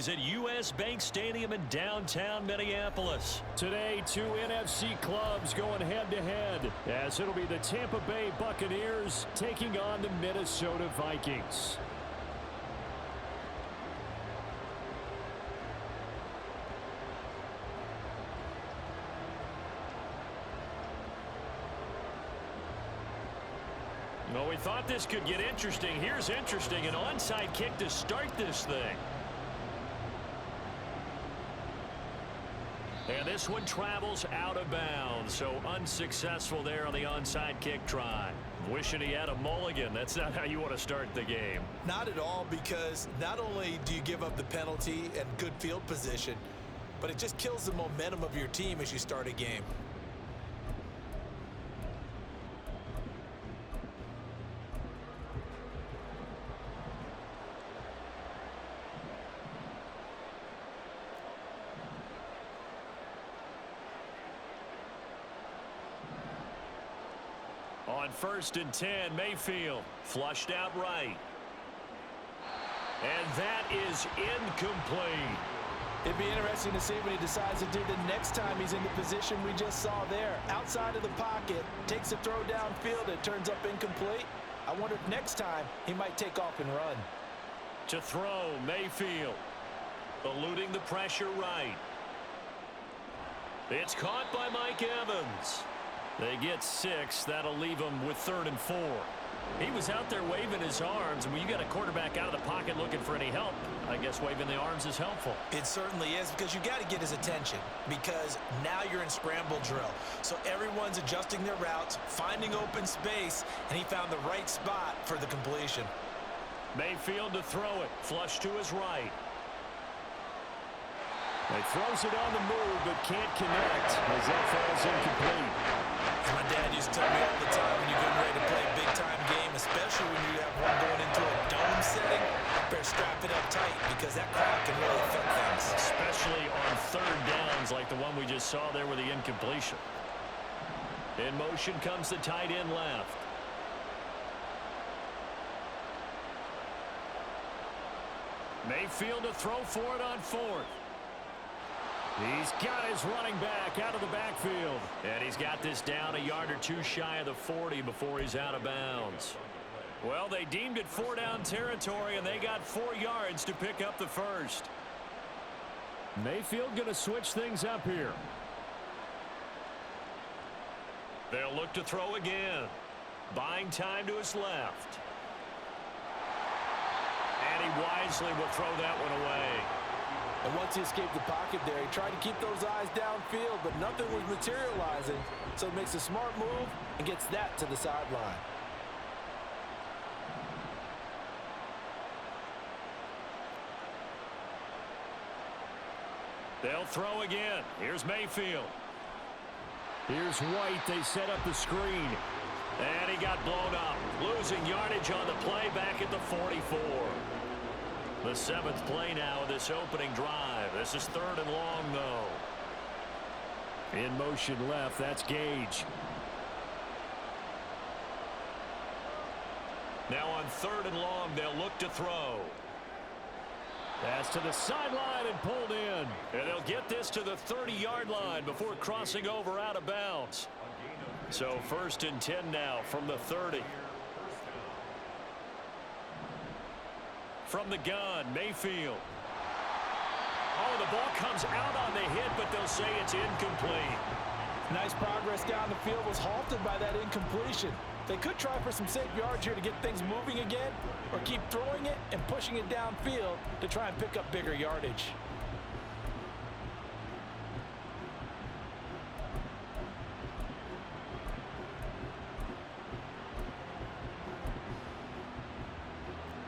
Vikings at U.S. Bank Stadium in downtown Minneapolis. Today, two NFC clubs going head-to-head, as it'll be the Tampa Bay Buccaneers taking on the Minnesota Vikings. Well, we thought this could get interesting. Here's interesting, an onside kick to start this thing. And this one travels out of bounds, so unsuccessful there on the onside kick try. Wishing he had a mulligan. That's not how you want to start the game. Not at all, because not only do you give up the penalty and good field position, but it just kills the momentum of your team as you start a game. On 1st and 10, Mayfield flushed out right. And that is incomplete. It'd be interesting to see what he decides to do the next time he's in the position we just saw there. Outside of the pocket, takes a throw downfield, it turns up incomplete. I wonder if next time he might take off and run. To throw, Mayfield. Eluding the pressure right. It's caught by Mike Evans. They get 6. That'll leave them with 3rd and 4. He was out there waving his arms, and when you got a quarterback out of the pocket looking for any help, I guess waving the arms is helpful. It certainly is, because you got to get his attention, because now you're in scramble drill. So everyone's adjusting their routes, finding open space, and he found the right spot for the completion. Mayfield to throw it, flush to his right. He throws it on the move, but can't connect as that falls incomplete. My dad used to tell me all the time, when you're getting ready to play a big-time game, especially when you have one going into a dome setting, better strap it up tight, because that crowd can really affect things. Especially on 3rd downs like the one we just saw there with the incompletion. In motion comes the tight end left. Mayfield to throw for it on 4th. He's got his running back out of the backfield. And he's got this down a yard or 2 shy of the 40 before he's out of bounds. Well, they deemed it 4-down territory, and they got 4 yards to pick up the first. Mayfield going to switch things up here. They'll look to throw again. Buying time to his left. And he wisely will throw that one away. And once he escaped the pocket there, he tried to keep those eyes downfield, but nothing was materializing. So he makes a smart move and gets that to the sideline. They'll throw again. Here's Mayfield. Here's White. They set up the screen. And he got blown up. Losing yardage on the play back at the 44. The 7th play now of this opening drive. This is 3rd and long, though. In motion left, that's Gage. Now on 3rd and long, they'll look to throw. Pass to the sideline and pulled in. And they'll get this to the 30-yard line before crossing over out of bounds. So 1st and 10 now from the 30. From the gun, Mayfield. Oh, the ball comes out on the hit, but they'll say it's incomplete. Nice progress down the field was halted by that incompletion. They could try for some safe yards here to get things moving again, or keep throwing it and pushing it downfield to try and pick up bigger yardage.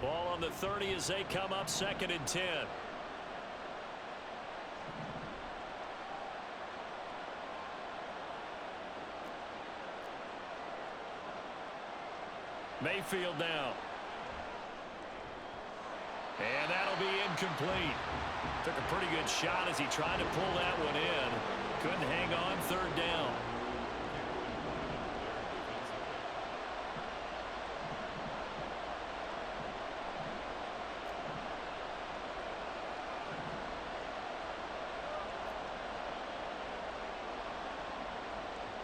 Ball on the 30 as they come up 2nd and 10. Mayfield now. And that'll be incomplete. Took a pretty good shot as he tried to pull that one in. Couldn't hang on 3rd down.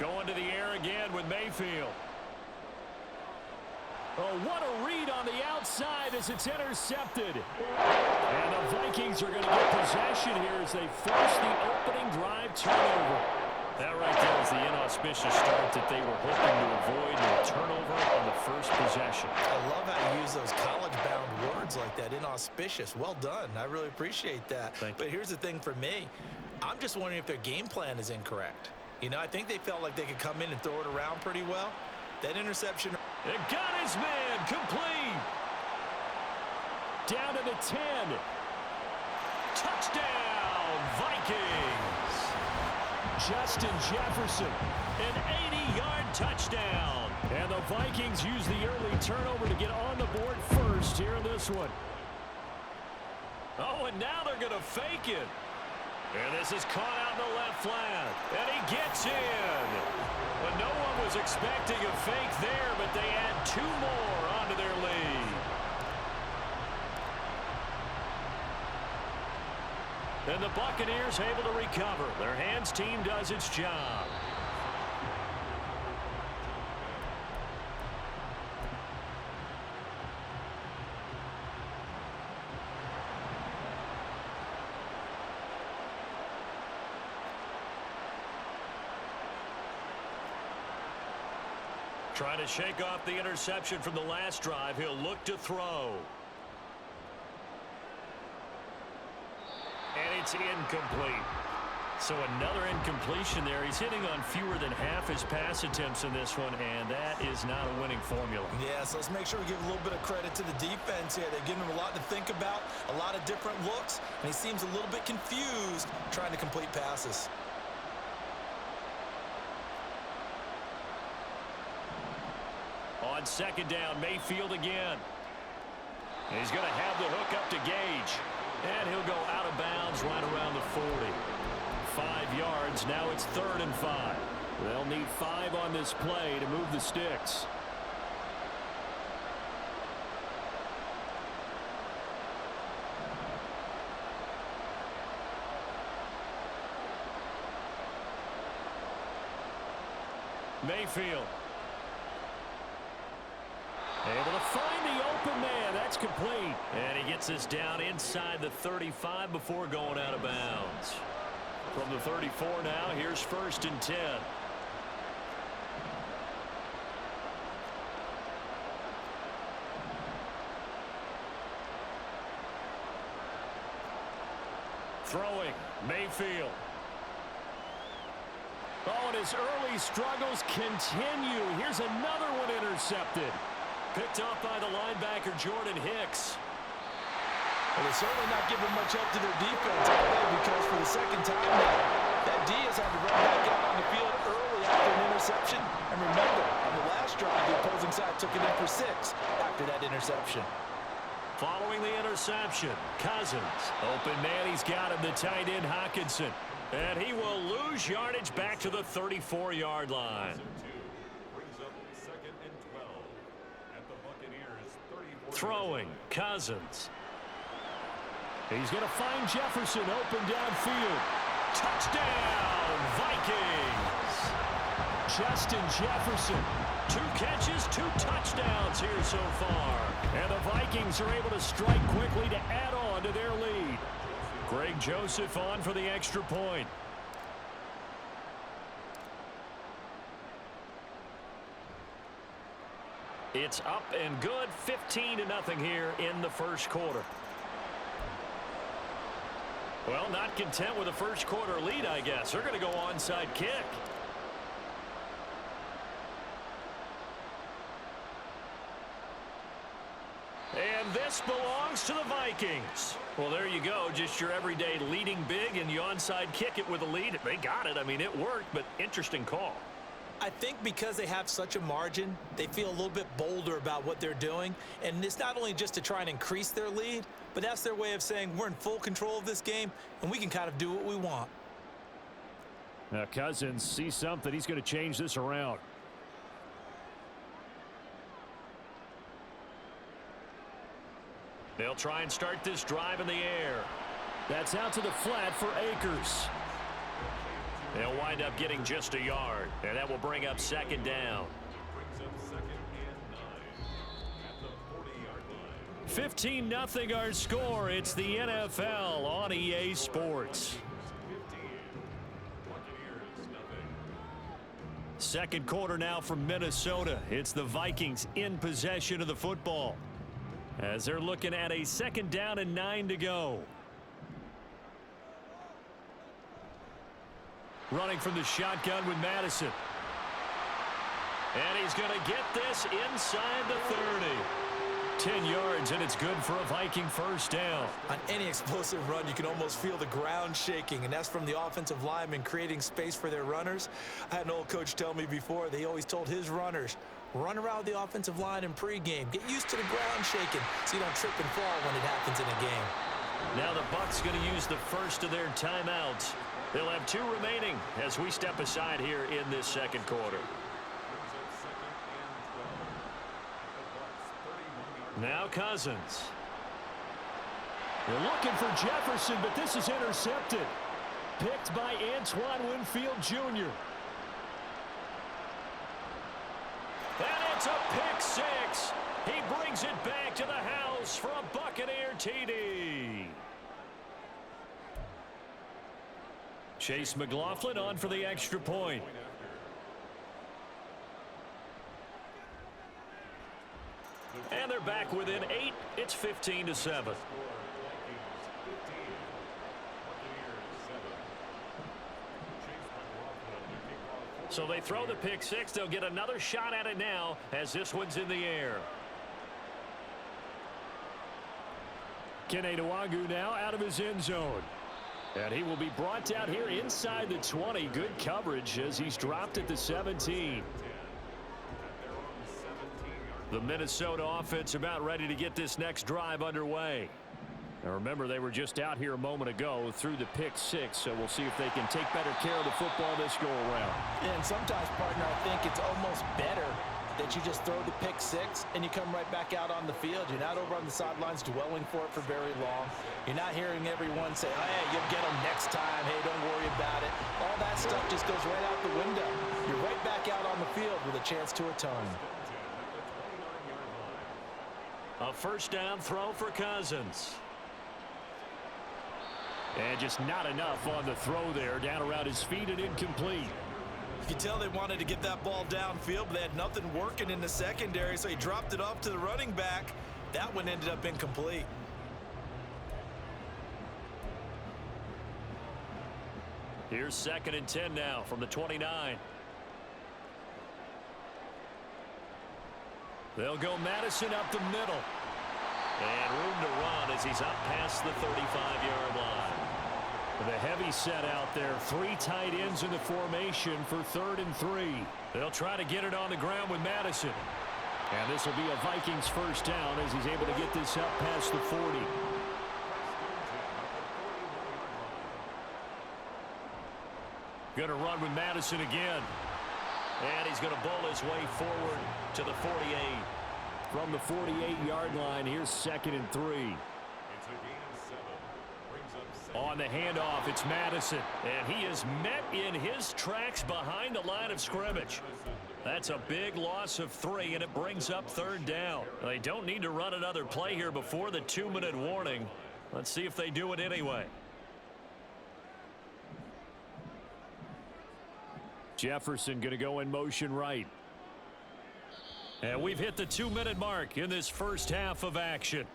Going to the air again with Mayfield. Oh, what a read on the outside as it's intercepted. And the Vikings are going to get possession here as they force the opening drive turnover. That right there is the inauspicious start that they were hoping to avoid, a turnover on the first possession. I love how you use those college-bound words like that, inauspicious. Well done. I really appreciate that. But here's the thing for me. I'm just wondering if their game plan is incorrect. You know, I think they felt like they could come in and throw it around pretty well. That interception. It got his man complete. Down to the 10. Touchdown, Vikings. Justin Jefferson, an 80-yard touchdown. And the Vikings use the early turnover to get on the board first here in this one. Oh, and now they're going to fake it. And this is caught out in the left flat. And he gets in. Well, no one was expecting a fake there, but they add 2 more onto their lead. And the Buccaneers able to recover. Their hands team does its job. Trying to shake off the interception from the last drive. He'll look to throw. And it's incomplete. So another incompletion there. He's hitting on fewer than half his pass attempts in this one, and that is not a winning formula. Yeah, so let's make sure we give a little bit of credit to the defense here. They're giving him a lot to think about, a lot of different looks, and he seems a little bit confused trying to complete passes. On second down, Mayfield again. He's going to have the hook up to Gage. And he'll go out of bounds right around the 40. 5 yards. Now it's 3rd and 5. They'll need 5 on this play to move the sticks. Mayfield. Able to find the open man. That's complete. And he gets this down inside the 35 before going out of bounds. From the 34 now, here's 1st and 10. Throwing, Mayfield. Oh, and his early struggles continue. Here's another one intercepted. Picked off by the linebacker, Jordan Hicks. Well, they're certainly not giving much help to their defense, because for the second time now, that D has had to run back out on the field early after an interception. And remember, on the last drive, the opposing side took it in for 6 after that interception. Following the interception, Cousins. Open man, he's got him, the tight end, Hockenson. And he will lose yardage back to the 34-yard line. Throwing, Cousins. He's going to find Jefferson open downfield. Touchdown, Vikings! Justin Jefferson. 2 catches, 2 touchdowns here so far. And the Vikings are able to strike quickly to add on to their lead. Greg Joseph on for the extra point. It's up and good, 15-0 here in the first quarter. Well, not content with a first quarter lead, I guess. They're going to go onside kick. And this belongs to the Vikings. Well, there you go. Just your everyday leading big, and you onside kick it with a lead. They got it. I mean, it worked, but interesting call. I think because they have such a margin, they feel a little bit bolder about what they're doing. And it's not only just to try and increase their lead, but that's their way of saying we're in full control of this game, and we can kind of do what we want. Now, Cousins sees something. He's going to change this around. They'll try and start this drive in the air. That's out to the flat for Akers. They'll wind up getting just a yard, and that will bring up second down. 15-0 our score. It's the NFL on EA Sports. Second quarter now from Minnesota. It's the Vikings in possession of the football as they're looking at a second down and 9 to go. Running from the shotgun with Madison. And he's going to get this inside the 30. 10 yards, and it's good for a Viking first down. On any explosive run, you can almost feel the ground shaking, and that's from the offensive linemen creating space for their runners. I had an old coach tell me before, they always told his runners, run around the offensive line in pregame. Get used to the ground shaking so you don't trip and fall when it happens in a game. Now the Bucs going to use the first of their timeouts. They'll have 2 remaining as we step aside here in this second quarter. Now Cousins. They're looking for Jefferson, but this is intercepted. Picked by Antoine Winfield Jr. And it's a pick 6. He brings it back to the house for a Buccaneer TD. Chase McLaughlin on for the extra point. And they're back within 8. It's 15-7. So they throw the pick 6. They'll get another shot at it now as this one's in the air. TellyOLock now out of his end zone. And he will be brought down here inside the 20. Good coverage as he's dropped at the 17. The Minnesota offense about ready to get this next drive underway. Now remember, they were just out here a moment ago through the pick 6, so we'll see if they can take better care of the football this go around. Yeah, and sometimes, partner, I think it's almost better that you just throw the pick 6 and you come right back out on the field. You're not over on the sidelines dwelling for it for very long. You're not hearing everyone say, oh, hey, you'll get them next time. Hey, don't worry about it. All that stuff just goes right out the window. You're right back out on the field with a chance to atone. A first down throw for Cousins. And just not enough on the throw there. Down around his feet and incomplete. You can tell they wanted to get that ball downfield, but they had nothing working in the secondary, so he dropped it off to the running back. That one ended up incomplete. Here's 2nd and 10 now from the 29. They'll go Madison up the middle. And room to run as he's up past the 35-yard line. The heavy set out there. 3 tight ends in the formation for 3rd and 3. They'll try to get it on the ground with Madison. And this will be a Vikings first down as he's able to get this up past the 40. Going to run with Madison again. And he's going to bull his way forward to the 48. From the 48-yard line, here's 2nd and 3. On the handoff, it's Madison. And he is met in his tracks behind the line of scrimmage. That's a big loss of 3, and it brings up 3rd down. They don't need to run another play here before the 2-minute warning. Let's see if they do it anyway. Jefferson going to go in motion right. And we've hit the 2-minute mark in this first half of action.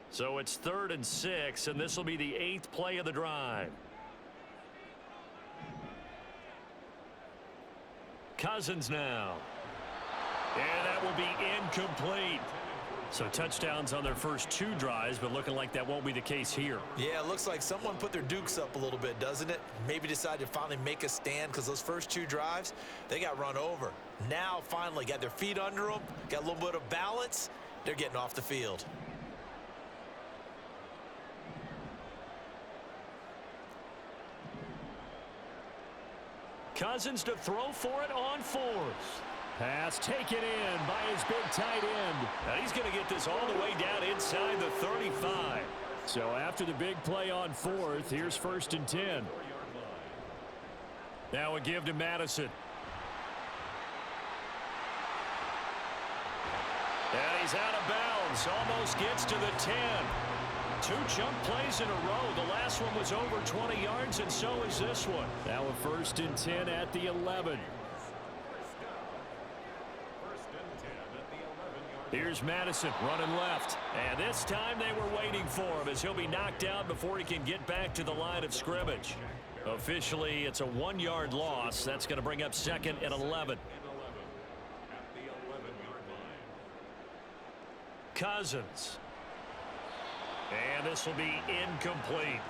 So it's 3rd and 6, and this will be the 8th play of the drive. Cousins now. And that will be incomplete. So touchdowns on their first 2 drives, but looking like that won't be the case here. Yeah, it looks like someone put their dukes up a little bit, doesn't it? Maybe decided to finally make a stand because those first 2 drives, they got run over. Now, finally, got their feet under them, got a little bit of balance. They're getting off the field. Cousins to throw for it on 4th. Pass taken in by his big tight end. And he's going to get this all the way down inside the 35. So after the big play on fourth, here's 1st and 10. Now a give to Madison. And he's out of bounds. Almost gets to the 10. 2 jump plays in a row. The last one was over 20 yards, and so is this one. Now a 1st and 10 at the 11. Here's Madison running left. And this time they were waiting for him as he'll be knocked down before he can get back to the line of scrimmage. Officially, it's a 1-yard loss. That's going to bring up 2nd and 11. Cousins. And this will be incomplete.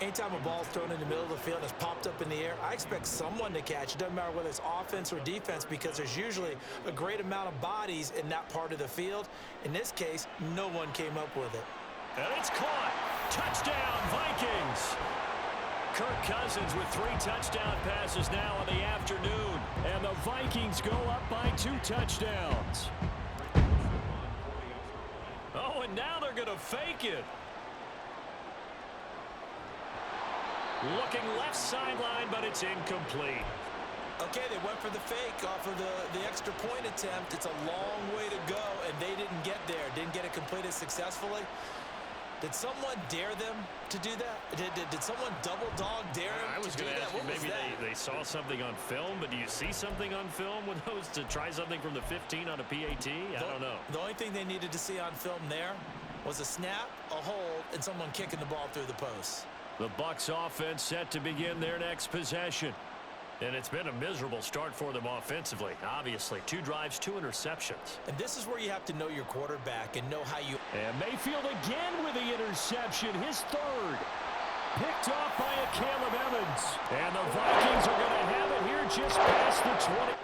Anytime a ball's thrown in the middle of the field and it's popped up in the air, I expect someone to catch. It doesn't matter whether it's offense or defense because there's usually a great amount of bodies in that part of the field. In this case, no one came up with it. And it's caught. Touchdown, Vikings. Kirk Cousins with 3 touchdown passes now in the afternoon. And the Vikings go up by 2 touchdowns. Oh, and now they're going to fake it. Looking left sideline, but it's incomplete. Okay, they went for the fake off of the extra point attempt. It's a long way to go, and they didn't get there. Didn't get it completed successfully. Did someone dare them to do that? Did someone double dog dare them I was to do going to that? ask you, maybe they saw something on film, but do you see something on film with those to try something from the 15 on a PAT? I don't know. The only thing they needed to see on film there was a snap, a hold, and someone kicking the ball through the post. The Bucs offense set to begin their next possession. And it's been a miserable start for them offensively. Obviously, 2 drives, 2 interceptions. And this is where you have to know your quarterback and know how you... And Mayfield again with the interception, his 3rd. Picked off by a Caleb Evans. And the Vikings are going to have it here just past the 20.